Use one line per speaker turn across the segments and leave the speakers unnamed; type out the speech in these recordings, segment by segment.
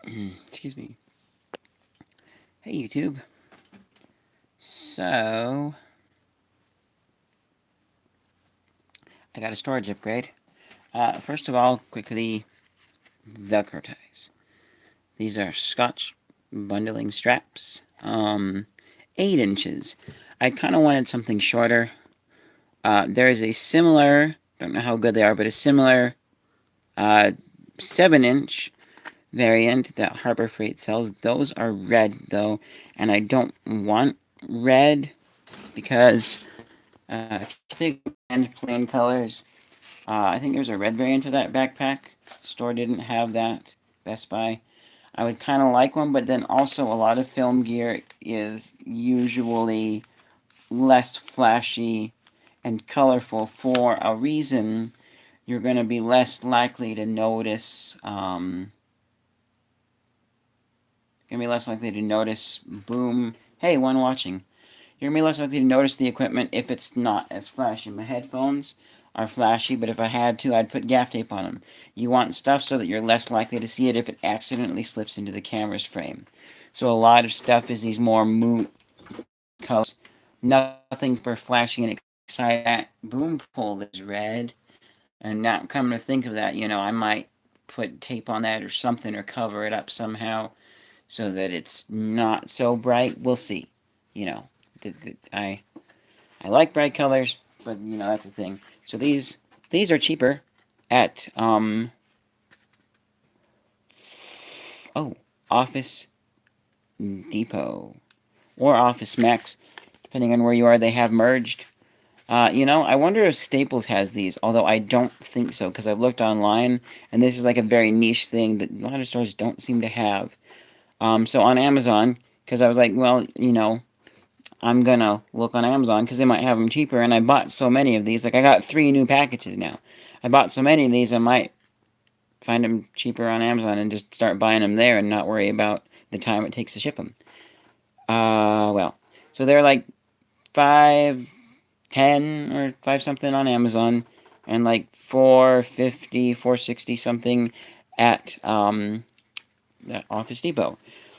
Excuse me. Hey YouTube. So, I got a storage upgrade. First of all, quickly, Velcro ties. These are Scotch bundling straps. 8 inches. I kind of wanted something shorter. There is a similar, don't know how good they are, but a similar 7-inch variant that Harbor Freight sells. Those are red though, and I don't want red because if you think plain colors, I think there's a red variant of that backpack. Store didn't have that. Best Buy. I would kind of like one, but then also a lot of film gear is usually less flashy and colorful for a reason. You're going to be less likely to notice. Going to be less likely to notice. Boom. Hey, one watching. You're going to be less likely to notice the equipment if it's not as flashy. My headphones are flashy, but if I had to, I'd put gaff tape on them. You want stuff so that you're less likely to see it if it accidentally slips into the camera's frame. So a lot of stuff is these more mood colors. Nothing for flashy and exciting. That boom pole is red. And now come to think of that, I might put tape on that or something or cover it up somehow so that it's not so bright. We'll see. You know, I like bright colors, but that's the thing. So these are cheaper at Office Depot or Office Max, depending on where you are. They have merged. I wonder if Staples has these, although I don't think so because I've looked online and this is like a very niche thing that a lot of stores don't seem to have. So on Amazon, because I was like, well, I'm gonna look on Amazon because they might have them cheaper, and I bought so many of these. Like, I got 3 new packages now. I bought so many of these, I might find them cheaper on Amazon and just start buying them there and not worry about the time it takes to ship them. Well, so they're like 5.10 or 5 something on Amazon, and like 4.50, 4.60 something at Office Depot.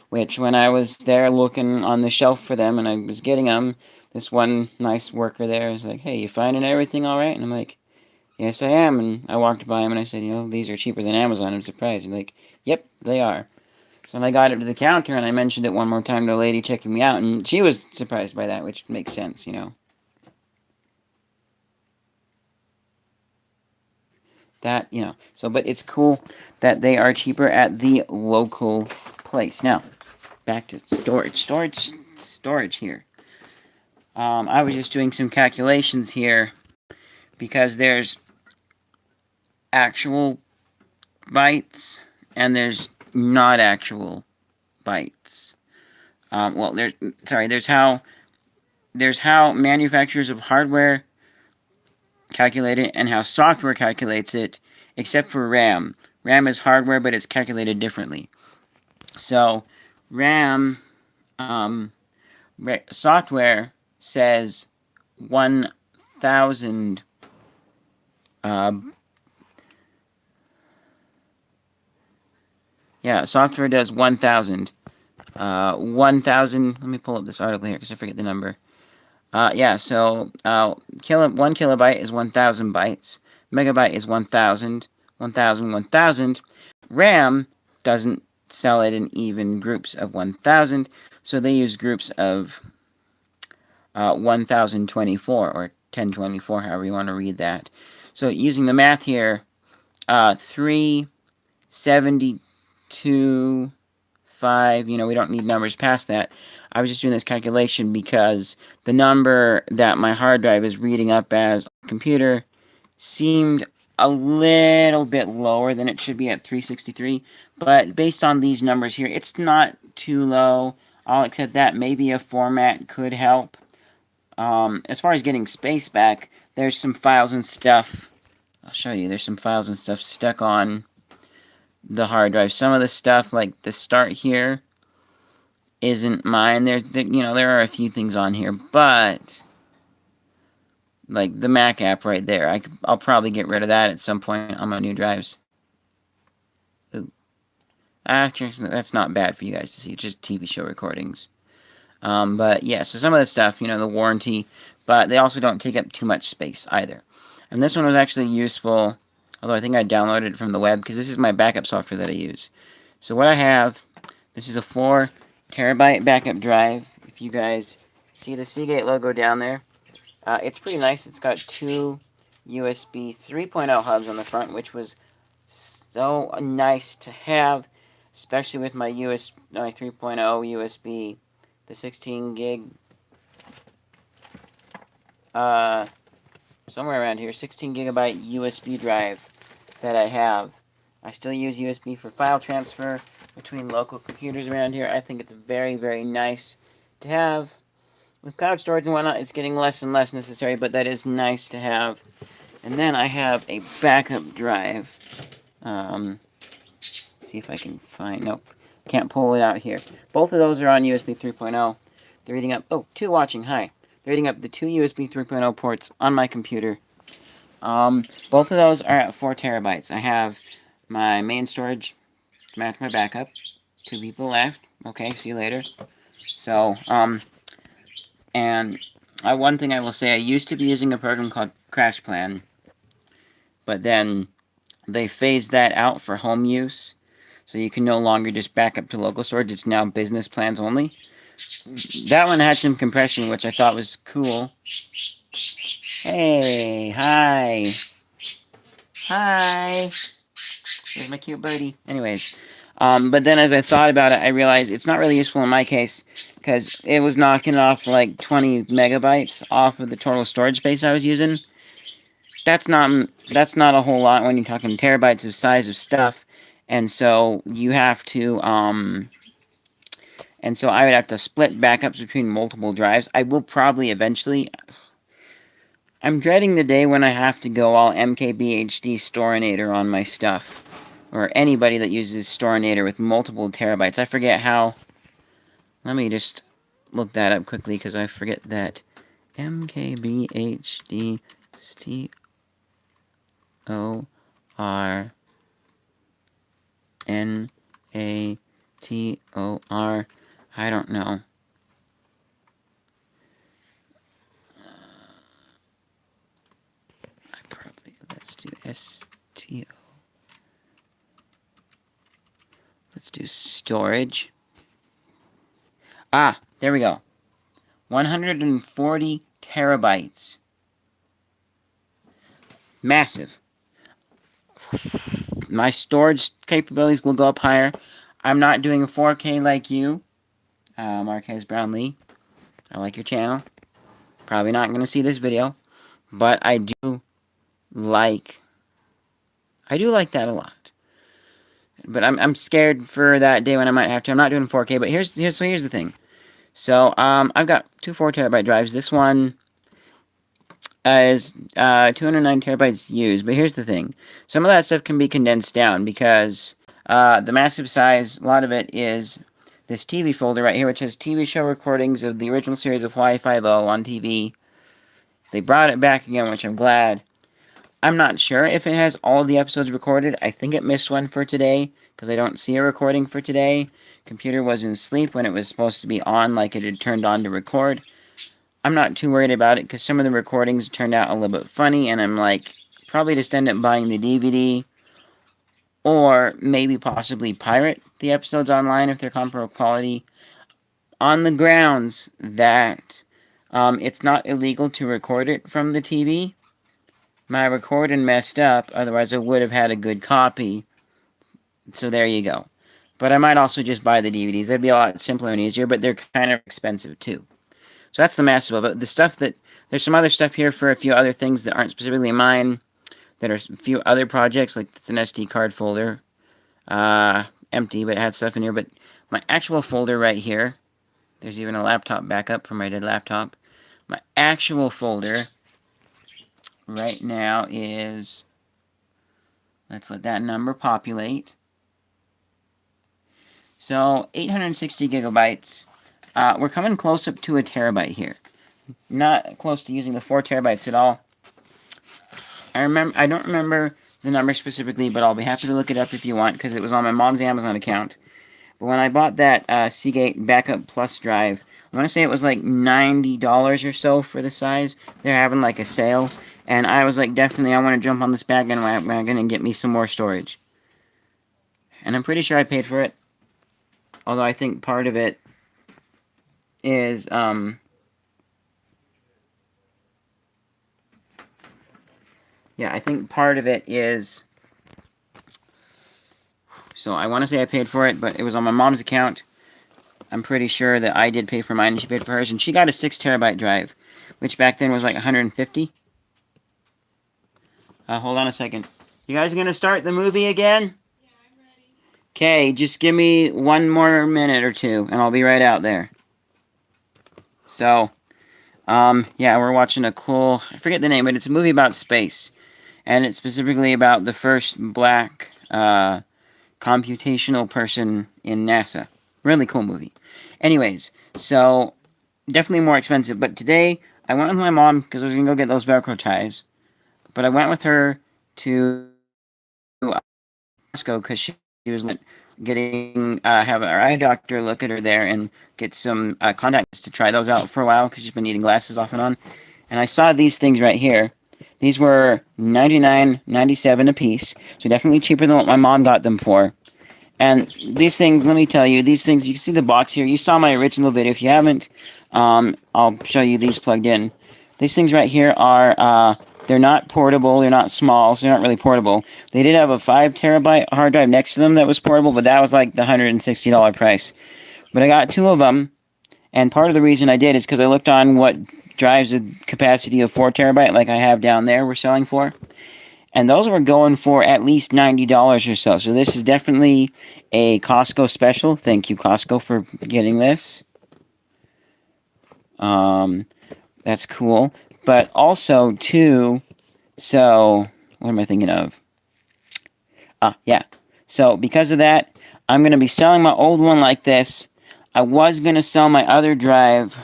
Which, when I was there looking on the shelf for them and I was getting them, this one nice worker there was like, "Hey, you finding everything all right?" And I'm like, "Yes, I am." And I walked by him and I said, "These are cheaper than Amazon." I'm surprised. He's like, "Yep, they are." So I got up to the counter and I mentioned it one more time to a lady checking me out, and she was surprised by that, which makes sense. So, but it's cool that they are cheaper at the local place. Now, back to storage here. I was just doing some calculations here because there's actual bytes and there's not actual bytes. Well, there's how manufacturers of hardware calculate it and how software calculates it, except for RAM. RAM is hardware, but it's calculated differently. So, RAM software says 1,000. Yeah, software does 1,000. 1,000. Let me pull up this article here because I forget the number. So 1 kilobyte is 1,000 bytes. Megabyte is 1,000. 1,000, 1,000. RAM doesn't sell it in even groups of 1,000, so they use groups of 1,024 or 1024, however you want to read that. So using the math here, 372, 5, we don't need numbers past that. I was just doing this calculation because the number that my hard drive is reading up as computer seemed a little bit lower than it should be at 363, but based on these numbers here, it's not too low. I'll accept that. Maybe a format could help. As far as getting space back, there's some files and stuff. I'll show you. There's some files and stuff stuck on the hard drive. Some of the stuff, like the start here, isn't mine. There are a few things on here, but like the Mac app right there, I'll probably get rid of that at some point on my new drives. Ooh. Actually, that's not bad for you guys to see. It's just TV show recordings. But yeah, so some of the stuff, you know, the warranty, but they also don't take up too much space either. And this one was actually useful, although I think I downloaded it from the web, because this is my backup software that I use. So what I have, this is a 4 terabyte backup drive. If you guys see the Seagate logo down there, it's pretty nice. It's got 2 USB 3.0 hubs on the front, which was so nice to have, especially with my 3.0 USB, the 16 gig, somewhere around here, 16 gigabyte USB drive that I have. I still use USB for file transfer between local computers around here. I think it's very, very nice to have. With cloud storage and whatnot, it's getting less and less necessary, but that is nice to have. And then I have a backup drive. See if I can find... Nope. Can't pull it out here. Both of those are on USB 3.0. They're reading up... Oh, 2 watching. Hi. They're reading up the 2 USB 3.0 ports on my computer. Both of those are at 4 terabytes. I have my main storage to match my backup. 2 people left. Okay, see you later. So, and one thing I will say, I used to be using a program called Crash Plan, but then they phased that out for home use, so you can no longer just back up to local storage. It's now business plans only. That one had some compression, which I thought was cool. Hey, hi. Hi. Here's my cute birdie. Anyways, but then as I thought about it, I realized it's not really useful in my case, because it was knocking off like 20 megabytes off of the total storage space I was using. That's not a whole lot when you're talking terabytes of size of stuff, and so you have to, and so I would have to split backups between multiple drives. I will probably eventually... I'm dreading the day when I have to go all MKBHD Storinator on my stuff. Or anybody that uses Storinator with multiple terabytes. I forget how... Let me just look that up quickly, because I forget that MKBHD Stornator. I don't know. Let's do STO. Let's do storage. Ah, there we go. 140 terabytes. Massive. My storage capabilities will go up higher. I'm not doing a 4K like you, Marquez Brownlee. I like your channel. Probably not going to see this video, but I do like that a lot. But I'm scared for that day when I might have to. I'm not doing 4K, but here's the thing. So I've got 2 4 terabyte drives. This one is 209 terabytes used. But here's the thing. Some of that stuff can be condensed down because the massive size, a lot of it is this TV folder right here, which has TV show recordings of the original series of Hawaii Five-0 on TV. They brought it back again, which I'm glad. I'm not sure if it has all of the episodes recorded. I think it missed one for today, because I don't see a recording for today. Computer was in sleep when it was supposed to be on, like it had turned on to record. I'm not too worried about it, because some of the recordings turned out a little bit funny, and I'm like, probably just end up buying the DVD, or maybe possibly pirate the episodes online if they're comparable quality, on the grounds that it's not illegal to record it from the TV. My recording messed up, otherwise I would have had a good copy. So there you go. But I might also just buy the DVDs. That'd be a lot simpler and easier, but they're kind of expensive too. So that's the massive of it. The stuff that... There's some other stuff here for a few other things that aren't specifically mine, that are a few other projects, like it's an SD card folder. Empty, but it had stuff in here. But my actual folder right here, there's even a laptop backup from my dead laptop. My actual folder right now is, let's let that number populate. So 860 gigabytes. We're coming close up to a terabyte here. Not close to using the 4 terabytes at all. I don't remember the number specifically, but I'll be happy to look it up if you want, because it was on my mom's Amazon account. But when I bought that Seagate Backup Plus drive, I want to say it was like $90 or so for the size. They're having like a sale, and I was like, definitely, I want to jump on this bandwagon and get me some more storage. And I'm pretty sure I paid for it, although I think part of it is yeah, I think part of it is. So I want to say I paid for it, but it was on my mom's account. I'm pretty sure that I did pay for mine and she paid for hers. And she got a 6 terabyte drive, which back then was like 150. Hold on a second. You guys gonna start the movie again?
Yeah, I'm ready.
Okay, just give me one more minute or two, and I'll be right out there. So, yeah, we're watching a cool, I forget the name, but it's a movie about space. And it's specifically about the first black, computational person in NASA. Really cool movie. Anyways, so definitely more expensive. But today I went with my mom because I was gonna go get those Velcro ties. But I went with her to Costco because she was getting have our eye doctor look at her there and get some contacts to try those out for a while because she's been needing glasses off and on. And I saw these things right here. These were $99.97 a piece, so definitely cheaper than what my mom got them for. And these things, let me tell you, these things, you can see the box here. You saw my original video. If you haven't, I'll show you these plugged in. These things right here are, they're not portable. They're not small, so they're not really portable. They did have a 5 terabyte hard drive next to them that was portable, but that was like the $160 price. But I got 2 of them, and part of the reason I did is because I looked on what drives a capacity of 4 terabyte, like I have down there, we're selling for. And those were going for at least $90 or so. So this is definitely a Costco special. Thank you, Costco, for getting this. That's cool. But also, too, so, what am I thinking of? Yeah. So, because of that, I'm going to be selling my old one like this. I was going to sell my other drive,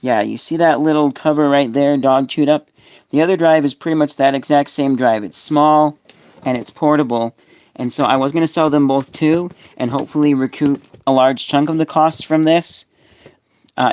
yeah, you see that little cover right there, dog chewed up? The other drive is pretty much that exact same drive. It's small, and it's portable. And so I was going to sell them both too, and hopefully recoup a large chunk of the cost from this.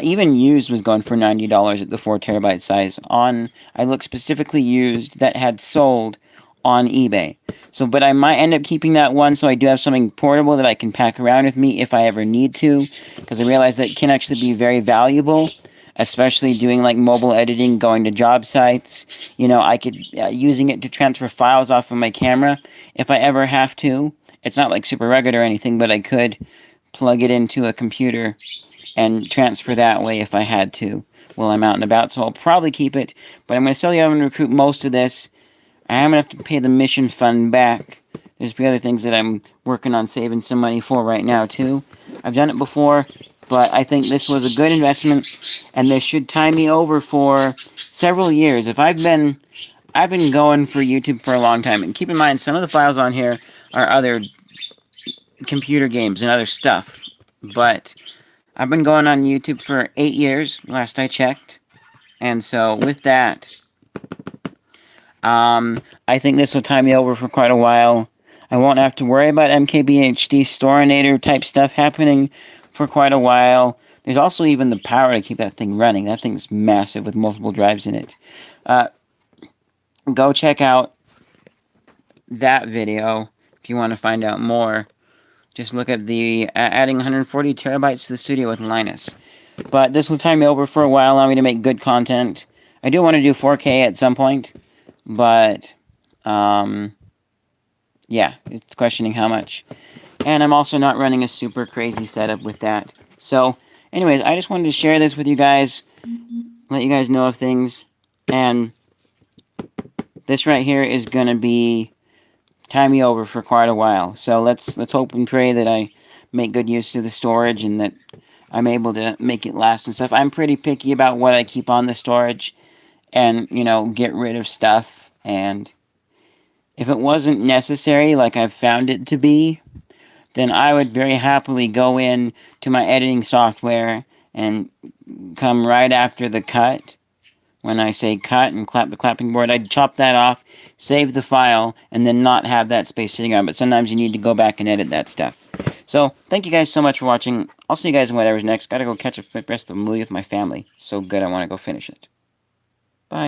Even used was going for $90 at the 4 terabyte size. I looked specifically used that had sold on eBay. So, but I might end up keeping that one so I do have something portable that I can pack around with me if I ever need to. Because I realize that can actually be very valuable, especially doing like mobile editing, going to job sites. You know, I could, using it to transfer files off of my camera if I ever have to. It's not like super rugged or anything, but I could plug it into a computer and transfer that way if I had to while I'm out and about. So I'll probably keep it, but I'm going to sell the other and recoup most of this. I am going to have to pay the mission fund back. There's a few other things that I'm working on saving some money for right now too. I've done it before, but I think this was a good investment, and this should tie me over for several years. I've been going for YouTube for a long time, and keep in mind some of the files on here are other computer games and other stuff, but I've been going on YouTube for 8 years, last I checked. And so, with that, I think this will tie me over for quite a while. I won't have to worry about MKBHD Storinator type stuff happening for quite a while. There's also even the power to keep that thing running. That thing's massive with multiple drives in it. Go check out that video if you want to find out more. Just look at the adding 140 terabytes to the studio with Linus. But this will tie me over for a while, allow me to make good content. I do want to do 4K at some point, but yeah, it's questioning how much. And I'm also not running a super crazy setup with that. So, anyways, I just wanted to share this with you guys, let you guys know of things, and this right here is going to be tie me over for quite a while. So let's hope and pray that I make good use of the storage and that I'm able to make it last and stuff. I'm pretty picky about what I keep on the storage and, you know, get rid of stuff. And if it wasn't necessary, like I've found it to be, then I would very happily go in to my editing software and come right after the cut. When I say cut and clap the clapping board, I'd chop that off, save the file, and then not have that space sitting on. But sometimes you need to go back and edit that stuff. So, thank you guys so much for watching. I'll see you guys in whatever's next. Gotta go catch the rest of the movie with my family. So good, I want to go finish it.